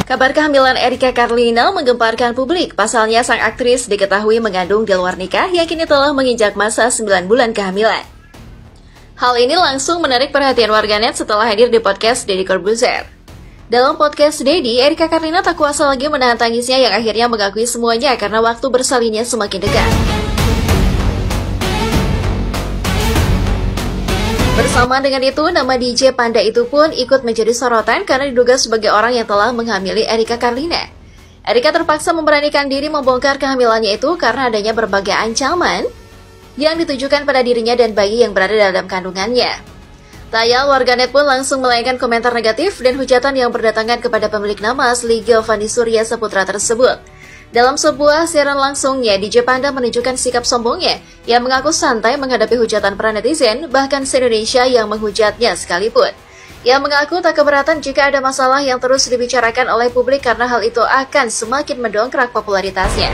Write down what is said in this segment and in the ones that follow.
Kabar kehamilan Erika Carlina menggemparkan publik. Pasalnya sang aktris diketahui mengandung di luar nikah yang kini telah menginjak masa 9 bulan kehamilan. Hal ini langsung menarik perhatian warganet setelah hadir di podcast Deddy Corbuzier. Dalam podcast Deddy, Erika Carlina tak kuasa lagi menahan tangisnya yang akhirnya mengakui semuanya karena waktu bersalinnya semakin dekat. Bersama dengan itu, nama DJ Panda itu pun ikut menjadi sorotan karena diduga sebagai orang yang telah menghamili Erika Carlina. Erika terpaksa memberanikan diri membongkar kehamilannya itu karena adanya berbagai ancaman yang ditujukan pada dirinya dan bayi yang berada dalam kandungannya. Tayal, warganet pun langsung melayangkan komentar negatif dan hujatan yang berdatangan kepada pemilik nama asli Giovanni Surya Saputra tersebut. Dalam sebuah siaran langsungnya, DJ Panda menunjukkan sikap sombongnya yang mengaku santai menghadapi hujatan para netizen, bahkan se-Indonesia yang menghujatnya sekalipun. Ia mengaku tak keberatan jika ada masalah yang terus dibicarakan oleh publik karena hal itu akan semakin mendongkrak popularitasnya.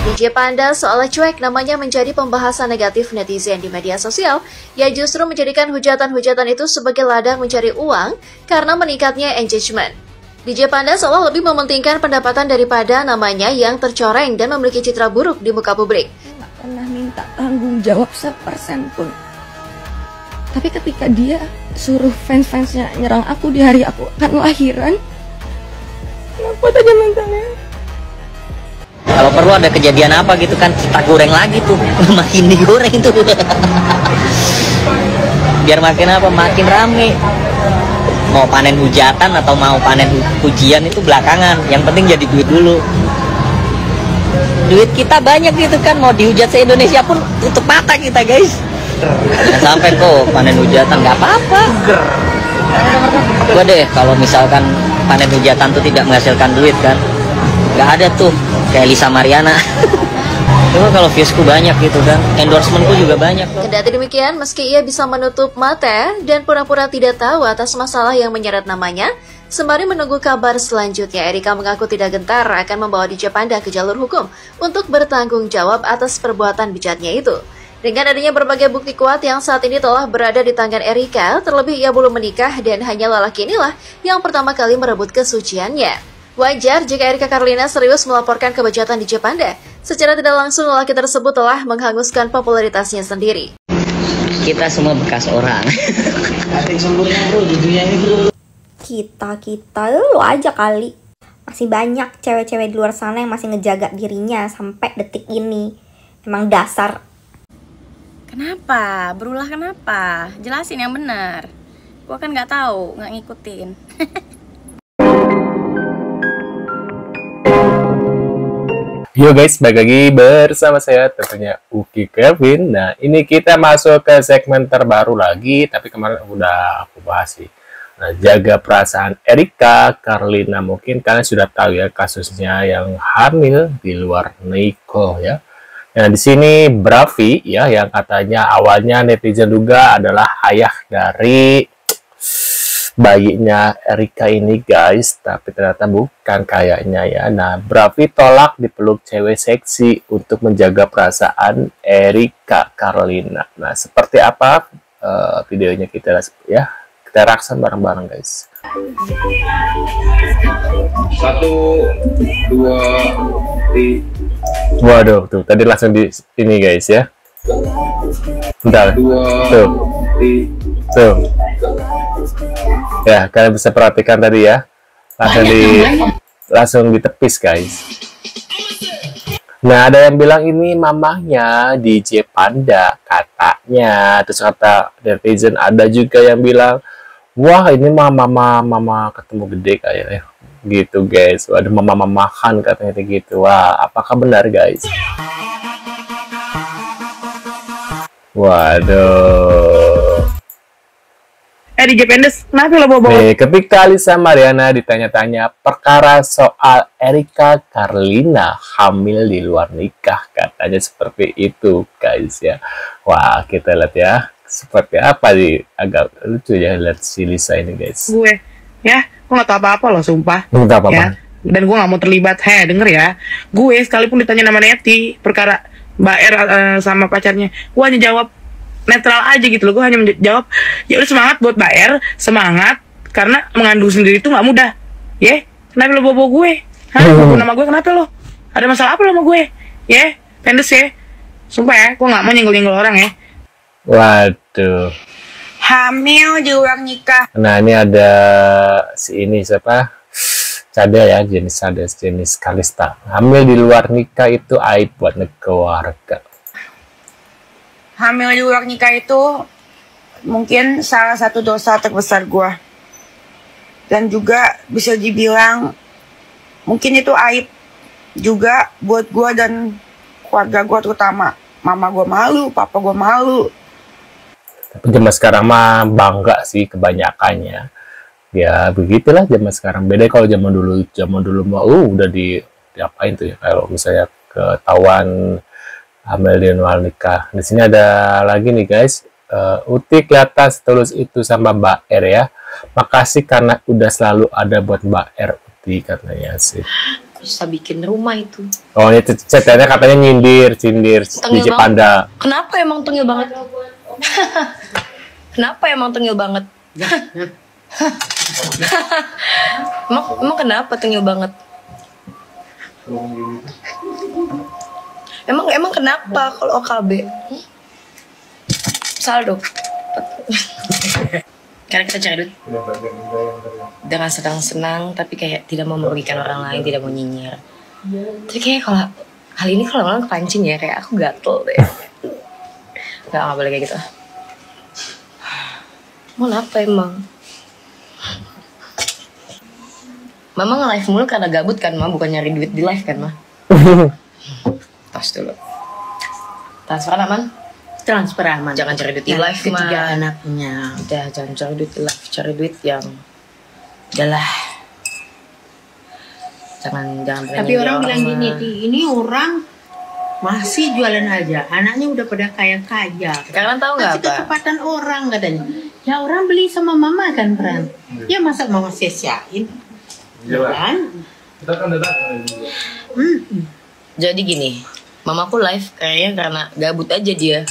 DJ Panda seolah cuek namanya menjadi pembahasan negatif netizen di media sosial. Ia justru menjadikan hujatan-hujatan itu sebagai ladang mencari uang karena meningkatnya engagement. DJ Panda seolah lebih mementingkan pendapatan daripada namanya yang tercoreng dan memiliki citra buruk di muka publik. Nggak pernah minta tanggung jawab 1% pun. Tapi ketika dia suruh fans-fansnya nyerang aku di hari aku akan lahiran, kenapa aja mentalnya? Kalau perlu ada kejadian apa gitu kan, kita goreng lagi tuh, makin digoreng tuh. Biar makin apa, makin rame. Mau panen hujatan atau mau panen pujian itu belakangan, yang penting jadi duit dulu. Duit kita banyak gitu kan, mau dihujat se-Indonesia pun tutup mata kita guys. Jangan sampai kok panen hujatan, nggak apa-apa. Gua deh kalau misalkan panen hujatan tuh tidak menghasilkan duit kan, nggak ada tuh kayak Lisa Mariana. Cuma kalau viewsku banyak gitu kan, endorsementku juga banyak kok. Kendati demikian, meski ia bisa menutup mata dan pura-pura tidak tahu atas masalah yang menyeret namanya, sembari menunggu kabar selanjutnya, Erika mengaku tidak gentar akan membawa DJ Panda ke jalur hukum untuk bertanggung jawab atas perbuatan bejatnya itu. Dengan adanya berbagai bukti kuat yang saat ini telah berada di tangan Erika, terlebih ia belum menikah dan hanya lelaki inilah yang pertama kali merebut kesuciannya. Wajar jika Erika Carlina serius melaporkan kebejatan DJ Panda. Secara tidak langsung, lelaki tersebut telah menghanguskan popularitasnya sendiri. Kita semua bekas orang. Kita lu aja kali. Masih banyak cewek-cewek di luar sana yang masih ngejaga dirinya sampai detik ini. Emang dasar. Kenapa? Berulah kenapa? Jelasin yang benar. Gua kan nggak tahu, nggak ngikutin. Yo guys, balik lagi bersama saya tentunya Uki Kevin. Nah, ini kita masuk ke segmen terbaru lagi, tapi kemarin udah aku bahas sih. Nah, jaga perasaan Erika Carlina, mungkin kalian sudah tahu ya kasusnya yang hamil di luar nikah ya. Nah, di sini Bravi ya yang katanya awalnya netizen duga adalah ayah dari bayinya Erika ini guys, tapi ternyata bukan kayaknya ya. Nah, Bravi tolak dipeluk cewek seksi untuk menjaga perasaan Erika Carlina. Nah, seperti apa videonya kita ya, kita reaction bareng-bareng guys. 1, 2, 3. Waduh, tuh tadi langsung di ini guys ya. Bentar, tuh, tuh. Ya, kalian bisa perhatikan tadi ya, langsung ditepis guys. Nah, ada yang bilang ini mamahnya DJ Panda katanya. Terus kata netizen, ada juga yang bilang, wah ini mama ketemu gede kayaknya gitu guys. Ada mama-mamahan katanya gitu. Wah, apakah benar guys? Waduh. DJ Pendes, kenapa lo bawa-bawa? Nih, ketika Lisa Mariana ditanya-tanya perkara soal Erika Carlina hamil di luar nikah, katanya seperti itu guys ya. Wah, kita lihat ya, seperti apa sih, agak lucu ya lihat si Lisa ini guys. Gue nggak tahu apa-apa loh, sumpah. Nggak tahu apa-apa. Ya? Dan gue nggak mau terlibat. Denger ya, gue sekalipun ditanya nama Neti perkara Mbak R sama pacarnya, gue hanya jawab netral aja gitu loh. Gue hanya menjawab, ya udah semangat buat bayar, semangat karena mengandung sendiri itu nggak mudah. Ya, kenapa lo bobo gue? Hah, bobo nama gue kenapa lo? Ada masalah apa lo sama gue? Ya, pendes ya. Sumpah ya, gue nggak mau nyenggol-nyenggol orang ya. Waduh. Hamil di luar nikah. Nah ini ada si ini siapa? Cade ya, jenis Kalista. Hamil di luar nikah itu aib buat keluarga. Hamil di luar nikah itu mungkin salah satu dosa terbesar gue. Dan juga bisa dibilang mungkin itu aib juga buat gue dan keluarga gue terutama. Mama gue malu, papa gue malu. Tapi zaman sekarang mah bangga sih kebanyakannya. Ya begitulah zaman sekarang. Beda kalau zaman dulu mah udah diapain tuh ya, kalau misalnya ketahuan hamil di luar nikah. Di sini ada lagi nih guys. Uti kelihatan setulus itu sama Mbak R ya. Makasih karena udah selalu ada buat Mbak R Uti katanya sih. Bisa bikin rumah itu. Oh ini ceritanya katanya nyindir DJ Panda. Kenapa emang tengil banget? Kenapa emang tengil banget? emang kenapa tengil banget? Emang kenapa kalau OKB? Saldo. Karena kita cari duit dengan senang-senang, tapi kayak tidak mau merugikan orang lain, tidak mau nyinyir. Tapi kayak kalau hal ini kalau orang kepancing ya, kayak aku gatel deh. Gak boleh kayak gitu. Mau apa emang? Mama nge-live mulu karena gabut kan, Ma? Bukan nyari duit di live kan, Ma? Tas dulu. Transfer aman? Transfer aman. Jangan cari duit di live, Ma. Ketiga anaknya. Udah, jangan cari duit di live. Cari duit yang udahlah. Jangan Tapi orang bilang gini, ini orang masih jualan aja, anaknya udah pada kaya-kaya. Kalian tahu nggak apa? Ketepatan orang katanya. Ya orang beli sama mama kan, Pran. Ya masa mama sia-siain? Kan? Jadi gini, mamaku live kayaknya karena gabut aja dia.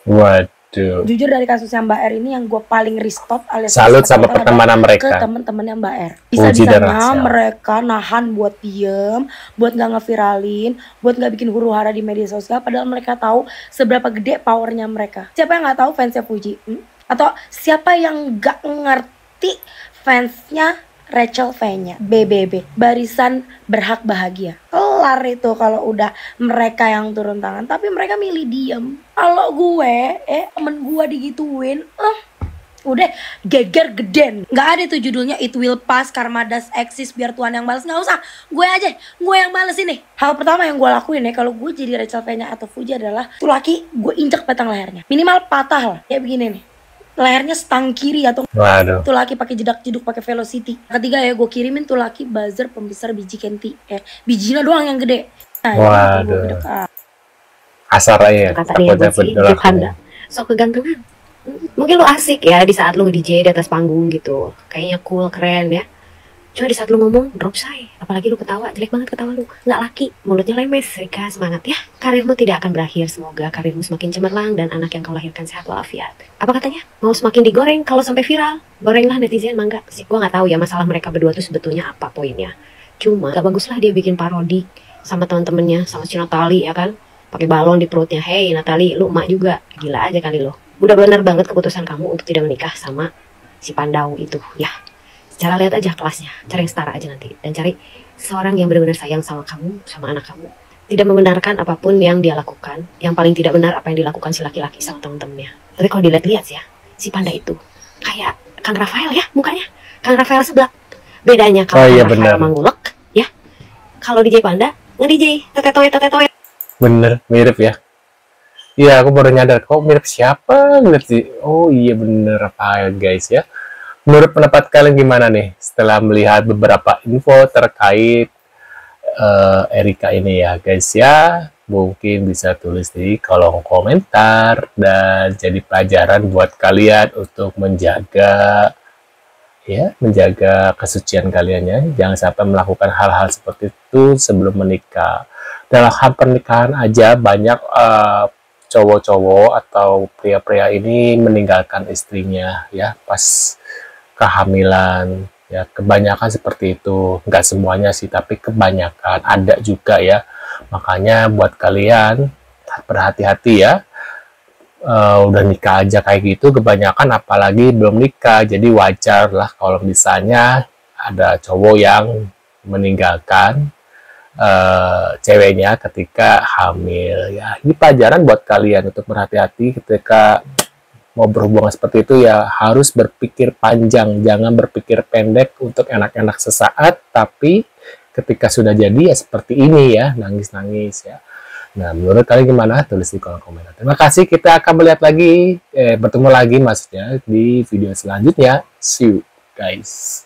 Waduh. Jujur dari kasusnya Mbak R ini yang gue paling respect alias salut sama pertemanan mereka ke temen-temennya Mbak R. Bisa-bisanya mereka nahan buat diem, buat nggak ngeviralin, buat nggak bikin huru hara di media sosial. Padahal mereka tahu seberapa gede powernya mereka. Siapa yang nggak tahu fansnya Fuji? Atau siapa yang nggak ngerti fansnya Rachel V-nya BBB, Barisan Berhak Bahagia. Kelar itu kalau udah mereka yang turun tangan. Tapi mereka milih diem. Kalau gue, temen gue digituin, udah geger geden. Nggak ada tuh judulnya It Will Pass, Karma Does Exist, biar Tuhan yang balas. Nggak usah, gue aja, gue yang balas ini. Hal pertama yang gue lakuin ya, kalau gue jadi Rachel V-nya atau Fuji adalah tuh laki gue injek batang lehernya. Minimal patah lah, kayak begini nih. Lehernya stang kiri atau tuh laki pakai jedak-jeduk pakai velocity. Ketiga ya gue kirimin tuh laki buzzer pembesar biji kenti. Bijinya doang yang gede. Nah, waduh. Asar aja. Kata dia buat si Panda. So kegantengan. Mungkin lu asik ya di saat lu DJ di atas panggung gitu. Kayaknya cool, keren ya. Cuma di saat lu ngomong drop say. Apalagi lu ketawa, jelek banget ketawa lu. Nggak laki, mulutnya lemes. Rika semangat ya. Karirmu tidak akan berakhir. Semoga karirmu semakin cemerlang dan anak yang kau lahirkan sehat walafiat. Apa katanya? Mau semakin digoreng kalau sampai viral. Gorenglah netizen, mangga. Gue nggak tahu ya masalah mereka berdua tuh sebetulnya apa poinnya. Cuma gak baguslah dia bikin parodi sama teman-temannya, sama si Natali ya kan. Pakai balon di perutnya. Hey Natali, lu emak juga. Gila aja kali lo. Udah bener banget keputusan kamu untuk tidak menikah sama si Pandau itu ya. Cara lihat aja kelasnya, cari yang setara aja nanti. Dan cari seorang yang benar-benar sayang sama kamu, sama anak kamu. Tidak membenarkan apapun yang dia lakukan. Yang paling tidak benar apa yang dilakukan si laki-laki sama temen-temennya. Tapi kalau dilihat-lihat ya, si Panda itu kayak Kang Rafael ya mukanya. Kang Rafael sebelah. Bedanya kalau Kang Rafael manggulek ya. Kalau DJ Panda, nge-DJ, tetetoy. Bener, mirip ya. Iya, aku baru nyadar. Kok mirip siapa? Oh iya bener Rafael guys ya. Menurut pendapat kalian gimana nih setelah melihat beberapa info terkait Erika ini ya guys ya? Mungkin bisa tulis di kolom komentar dan jadi pelajaran buat kalian untuk menjaga kesucian kalian ya. Jangan sampai melakukan hal-hal seperti itu sebelum menikah. Dalam hal pernikahan aja banyak cowok-cowok atau pria-pria ini meninggalkan istrinya ya pas kehamilan ya, kebanyakan seperti itu. Nggak semuanya sih, tapi kebanyakan, ada juga ya. Makanya buat kalian berhati-hati ya. Udah nikah aja kayak gitu kebanyakan, apalagi belum nikah. Jadi wajar lah kalau misalnya ada cowok yang meninggalkan ceweknya ketika hamil ya. Ini pelajaran buat kalian untuk berhati-hati ketika mau berhubungan seperti itu ya. Harus berpikir panjang, jangan berpikir pendek untuk enak-enak sesaat, tapi ketika sudah jadi ya seperti ini ya, nangis-nangis ya. Nah, menurut kalian gimana? Tulis di kolom komentar. Terima kasih, kita akan melihat lagi bertemu lagi maksudnya di video selanjutnya. See you guys.